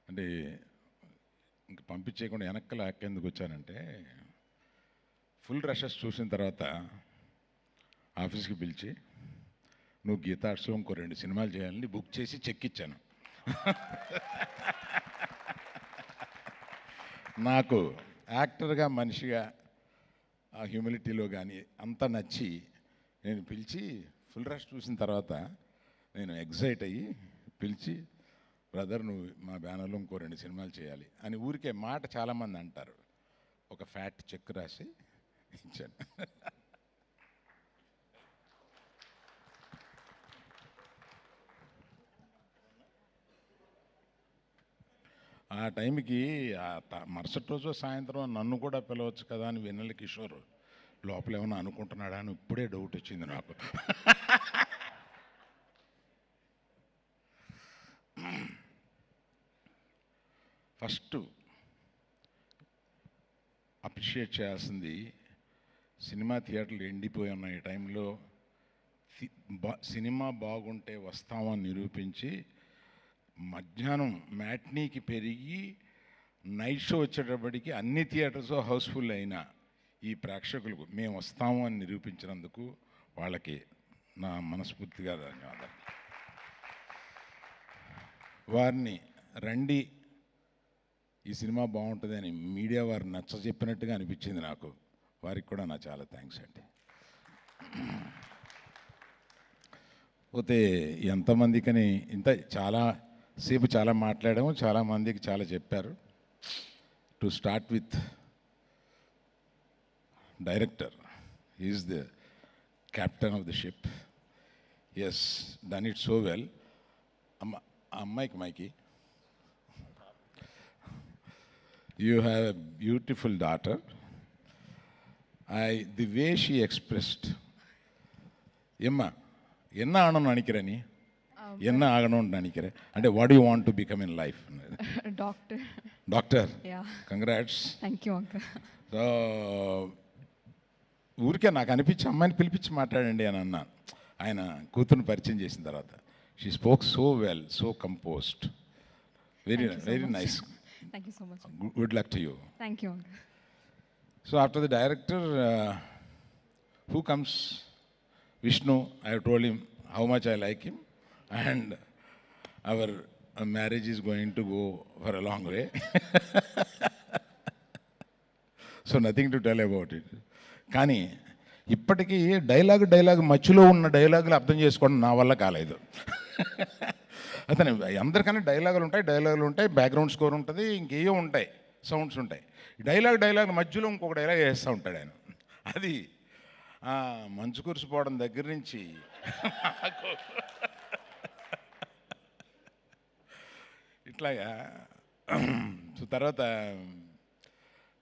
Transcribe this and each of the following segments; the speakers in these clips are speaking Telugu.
అంటే ఇంక పంపించేయకుండా వెనక్కి లాక్కేందుకు వచ్చానంటే, ఫుల్ రషెస్ చూసిన తర్వాత ఆఫీస్కి పిలిచి, నువ్వు గీతా ఆర్ట్స్లో ఇంకో 2 సినిమాలు చేయాలని బుక్ చేసి చెక్ ఇచ్చాను. నాకు యాక్టర్గా, మనిషిగా, ఆ హ్యూమిలిటీలో కానీ అంతా నచ్చి నేను పిలిచి, ఫుల్ రష్ చూసిన తర్వాత నేను ఎగ్జైట్ అయ్యి పిలిచి, బ్రదర్ నువ్వు మా బ్యానర్లో ఇంకో 2 సినిమాలు చేయాలి అని ఊరికే మాట చాలామంది అంటారు. ఒక ఫ్యాట్ చెక్ రాసి ఇచ్చాను. ఆ టైంకి మరుసటి రోజు సాయంత్రం నన్ను కూడా పిలవచ్చు కదా అని వెన్నెల కిషోర్ లోపల ఏమన్నా అనుకుంటున్నాడా అని ఇప్పుడే డౌట్ వచ్చింది నాకు. ఫస్ట్ అప్రిషియేట్ చేయాల్సింది, సినిమా థియేటర్లు ఎండిపోయి ఉన్న ఈ టైంలో సినిమా బాగుంటే వస్తామని నిరూపించి మధ్యాహ్నం మ్యాట్నీకి పెరిగి నైట్ షో వచ్చేటప్పటికి అన్ని థియేటర్స్ హౌస్ఫుల్ అయిన ఈ ప్రేక్షకులకు మేము వస్తాము అని నిరూపించినందుకు వాళ్ళకి నా మనస్ఫూర్తిగా ధన్యవాదాలు. వారిని రండి ఈ సినిమా బాగుంటుందని మీడియా వారు నచ్చ చెప్పినట్టుగా అనిపించింది నాకు. వారికి కూడా నా చాలా థ్యాంక్స్ అండి. పోతే ఎంతమందికని ఇంత చాలా సేపు చాలా మాట్లాడాము, చాలామందికి చాలా చెప్పారు. To start with director, is the captain of the ship. Yes, done it so well. అమ్మాయికి మైకి, you have a beautiful daughter. The way she expressed, Emma, enna aananu nanikira ni, enna aaganu nanikira, and what do you want to become in life? Doctor. Doctor? Yeah. Congrats. Thank you, uncle. So ఊరికే నాకు అనిపించి అమ్మాయిని పిలిపించి మాట్లాడండి అని అన్నాను. ఆయన కూతురుని పరిచయం చేసిన తర్వాత she spoke so well, so composed, very nice. Thank you so much. Good luck to you. Thank you, uncle. So after the director, who comes? Vishnu. I have told him how much I like him, and our marriage is going to go for a long way. So nothing to tell about it. కానీ ఇప్పటికీ డైలాగ్ మధ్యలో ఉన్న డైలాగులు అర్థం చేసుకోవడం నా వల్ల కాలేదు. అతను అందరికన్నా డైలాగులు ఉంటాయి, బ్యాక్గ్రౌండ్ స్కోర్ ఉంటుంది, ఇంకేయో ఉంటాయి, సౌండ్స్ ఉంటాయి. డైలాగ్ మధ్యలో ఇంకొక డైలాగ్ వేస్తూ ఉంటాడు ఆయన. అది మంచు కురిసిపోవడం దగ్గర నుంచి ఇట్లాగా. తర్వాత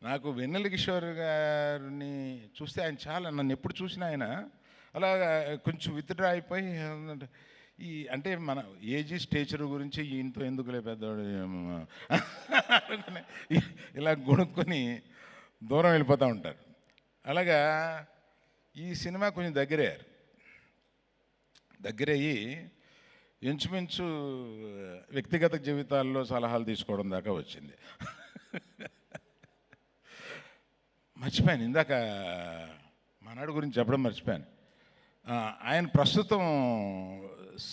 నాకు వెన్నెల కిషోర్ గారిని చూస్తే ఆయన చాలా, నన్ను ఎప్పుడు చూసినా ఆయన అలాగా కొంచెం విత్డ్రా అయిపోయి, అంటే మన ఏజీ స్టేచర్ గురించి ఈయనతో ఎందుకులే పెద్దవాడు ఇలా గొనుక్కొని దూరం వెళ్ళిపోతూ ఉంటారు. అలాగా ఈ సినిమా కొంచెం దగ్గరయ్యి ఇంచుమించు వ్యక్తిగత జీవితాల్లో సలహాలు తీసుకోవడం దాకా వచ్చింది. మర్చిపోయాను, ఇందాక మనాడు గురించి చెప్పడం మర్చిపోయాను. ఆయన ప్రస్తుతం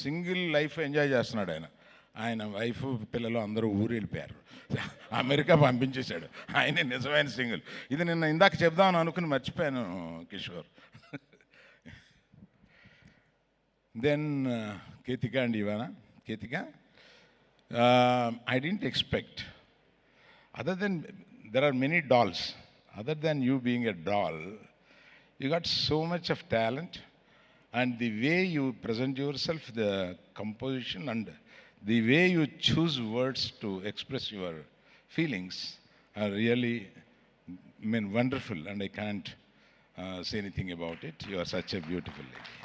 సింగిల్ లైఫ్ ఎంజాయ్ చేస్తున్నాడు. ఆయన వైఫ్ పిల్లలు అందరూ ఊరు వెళ్ళిపోయారు, అమెరికా పంపించేశాడు. ఆయనే నిజమైన సింగిల్. ఇది నిన్న ఇందాక చెప్దామని అనుకుని మర్చిపోయాను కిషోర్. దెన్ కేతిక అండి, ఇవాళ Ketika, I didn't expect, other than there are many dolls, other than you being a doll, you got so much of talent. And the way you present yourself, the composition, and the way you choose words to express your feelings are really, wonderful, and I can't say anything about it. You are such a beautiful lady.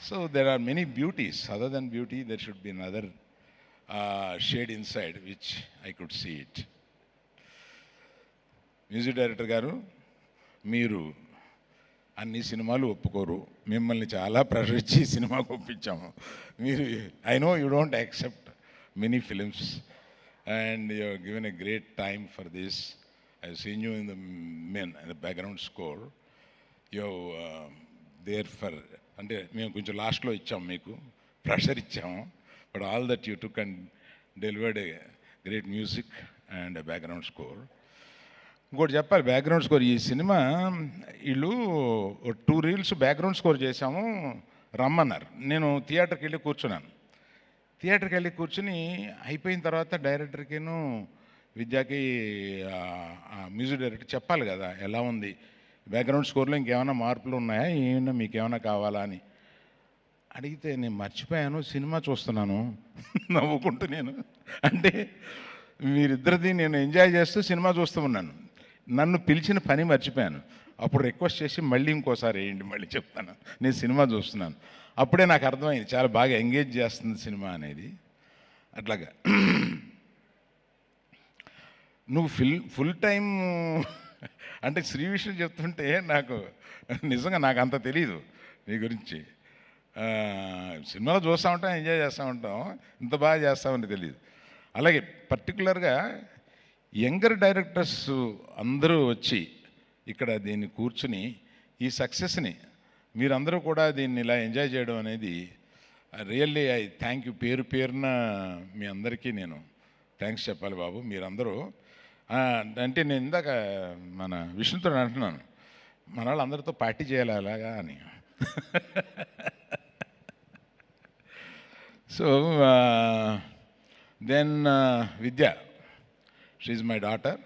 So there are many beauties. Other than beauty, there should be another shade inside, which I could see it. Music director garu, మీరు అన్ని సినిమాలు ఒప్పుకోరు, మిమ్మల్ని చాలా ప్రెషర్ ఇచ్చి సినిమాకు ఒప్పించాము. మీరు, I know you don't accept many films, and you've given a great time for this. I've seen you in the background score. You're there for, అంటే మేము కొంచెం లాస్ట్లో ఇచ్చాం మీకు ప్రెషర్ ఇచ్చాము, but all that you took and delivered a great music and background score. ఇంకోటి చెప్పాలి, బ్యాక్గ్రౌండ్ స్కోర్ ఈ సినిమా వీళ్ళు 2 రీల్స్ బ్యాక్గ్రౌండ్ స్కోర్ చేశాము, రమ్మన్నారు. నేను థియేటర్కి వెళ్ళి కూర్చున్నాను. థియేటర్కి వెళ్ళి కూర్చుని అయిపోయిన తర్వాత డైరెక్టర్కిను విద్యాకి మ్యూజిక్ డైరెక్టర్ చెప్పాలి కదా ఎలా ఉంది బ్యాక్గ్రౌండ్ స్కోర్లో, ఇంకేమైనా మార్పులు ఉన్నాయా, ఏమైనా మీకు ఏమైనా కావాలా అని అడిగితే నేను మర్చిపోయాను, సినిమా చూస్తున్నాను నవ్వుకుంటూ. నేను అంటే మీరిద్దరిది నేను ఎంజాయ్ చేస్తూ సినిమా చూస్తూ ఉన్నాను, నన్ను పిలిచిన పని మర్చిపోయాను. అప్పుడు రిక్వెస్ట్ చేసి మళ్ళీ ఇంకోసారి వేయండి, మళ్ళీ చెప్తాను, నేను సినిమా చూస్తున్నాను. అప్పుడే నాకు అర్థమైంది చాలా బాగా ఎంగేజ్ చేస్తుంది సినిమా అనేది. అట్లాగా నువ్వు ఫుల్ టైం అంటే శ్రీ విషయం చెప్తుంటే నాకు నిజంగా నాకు అంత తెలీదు నీ గురించి. సినిమాలో చూస్తూ ఉంటాం, ఎంజాయ్ చేస్తూ ఉంటాం, ఇంత బాగా చేస్తామని తెలియదు. అలాగే పర్టికులర్గా యంగర్ డైరెక్టర్స్ అందరూ వచ్చి ఇక్కడ దీన్ని కూర్చుని ఈ సక్సెస్ని మీరందరూ కూడా దీన్ని ఇలా ఎంజాయ్ చేయడం అనేది రియల్లీ ఐ థ్యాంక్ యూ. పేరున మీ అందరికీ నేను థ్యాంక్స్ చెప్పాలి బాబు. మీరందరూ అంటే నేను ఇందాక మన విష్ణుతో అంటున్నాను, మన వాళ్ళందరితో పార్టీ చేయాలి అలాగా అని. So then Vidya, she is my daughter,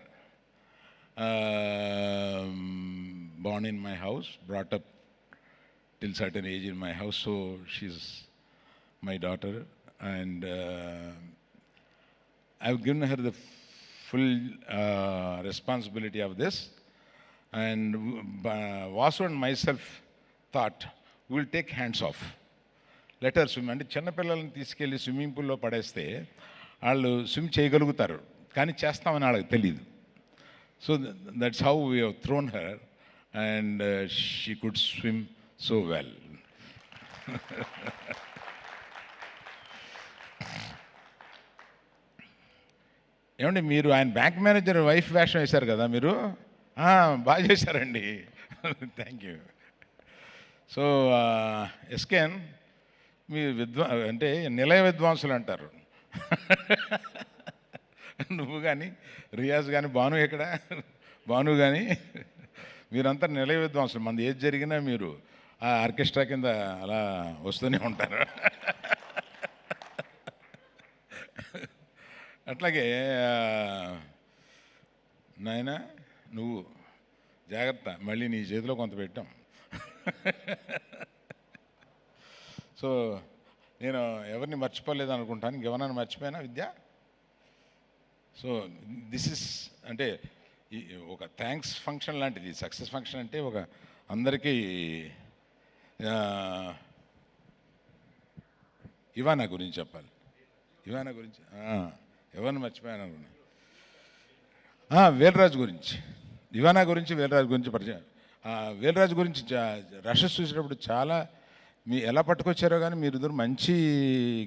born in my house, brought up till certain age in my house, so she's my daughter, and I've given her the full responsibility of this. And Vasu and myself thought we'll take hands off, let her swim. అంటే చిన్నపిల్లల్ని తీసుకెళ్ళి స్విమ్మింగ్ పూల్లో పడేస్తే వాళ్ళు స్విమ్ చేయగలుగుతారు, కానీ చేస్తామని వాళ్ళకి తెలియదు. So that's how we have thrown her, and she could swim so well. ఏమండి మీరు ఆయన బ్యాంక్ మేనేజర్ వైఫ్ వేషం వేశారు కదా మీరు, బాగా చేశారండి. Thank you. సో ఎస్కేన్ మీ అంటే నిలయ విద్వాంసులు అంటారు. నువ్వు కానీ రియాజ్ కానీ భాను ఎక్కడ భాను కానీ మీరంతా నిలయ విద్వాంసులు. మనది ఏది జరిగినా మీరు ఆ ఆర్కెస్ట్రా కింద అలా వస్తూనే ఉంటారు. అట్లాగే నాయన నువ్వు జాగ్రత్త, మళ్ళీ నీ చేతిలో కొంత పెట్టాం. సో నేను ఎవరిని మర్చిపోలేదు అనుకుంటాను, ఇంకెవరన్నా మర్చిపోయినా విద్య. సో దిస్ ఇస్ అంటే ఒక థ్యాంక్స్ ఫంక్షన్ లాంటిది. సక్సెస్ ఫంక్షన్ అంటే ఒక అందరికీ. ఇవానా గురించి చెప్పాలి. ఇవానా గురించి ఎవరిని మర్చిపోయాను అనుకున్నా. వేలరాజు గురించి, ఇవానా గురించి, వేలరాజు గురించి పరిచయం. వేలరాజు గురించి రషెస్ చూసేటప్పుడు చాలా ఎలా పట్టుకొచ్చారో కానీ మీరిద్దరు మంచి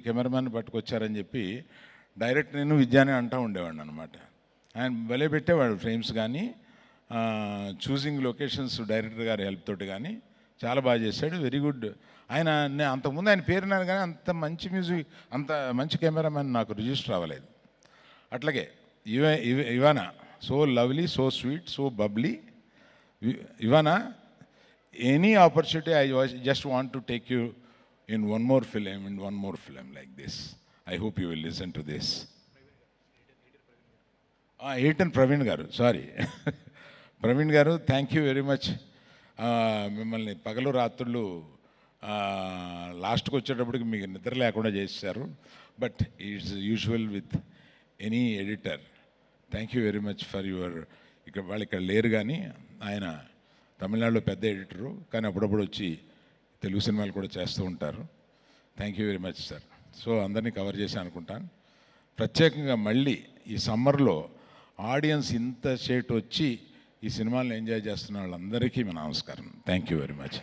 కెమెరామ్యాన్ పట్టుకొచ్చారని చెప్పి డైరెక్ట్ నేను విద్యాని అంటూ ఉండేవాడిని అనమాట. ఆయన భలే పెట్టేవాడు ఫ్రేమ్స్ కానీ, చూసింగ్ లొకేషన్స్ డైరెక్టర్ గారి హెల్ప్ తోటి కానీ చాలా బాగా చేశాడు. Very good. ఆయన అంతకుముందు ఆయన పేరున్నాను కానీ అంత మంచి మ్యూజిక్, అంత మంచి కెమెరామ్యాన్ నాకు రిజిస్టర్ అవ్వలేదు. అట్లాగే Ivana so lovely, so sweet, so bubbly. Ivana, any opportunity I just want to take you in one more film like this. I hope you will listen to this. Aitan Praveen garu, sorry. Praveen garu, thank you very much. మిమ్మల్ని పగలు రాత్రులు లాస్ట్కి వచ్చేటప్పటికి మీకు నిద్ర లేకుండా చేశారు. But it's usual with any editor. Thank you very much for your. వాళ్ళు ఇక్కడ లేరు కానీ ఆయన తమిళనాడులో పెద్ద ఎడిటరు, కానీ అప్పుడప్పుడు వచ్చి తెలుగు సినిమాలు కూడా చేస్తూ ఉంటారు. Thank you very much sir. So అందరినీ కవర్ చేసి అనుకుంటాను. ప్రత్యేకంగా మళ్ళీ ఈ సమ్మర్లో ఆడియన్స్ ఇంత సేటు వచ్చి ఈ సినిమాలను ఎంజాయ్ చేస్తున్న వాళ్ళందరికీ నమస్కారం. Thank you very much.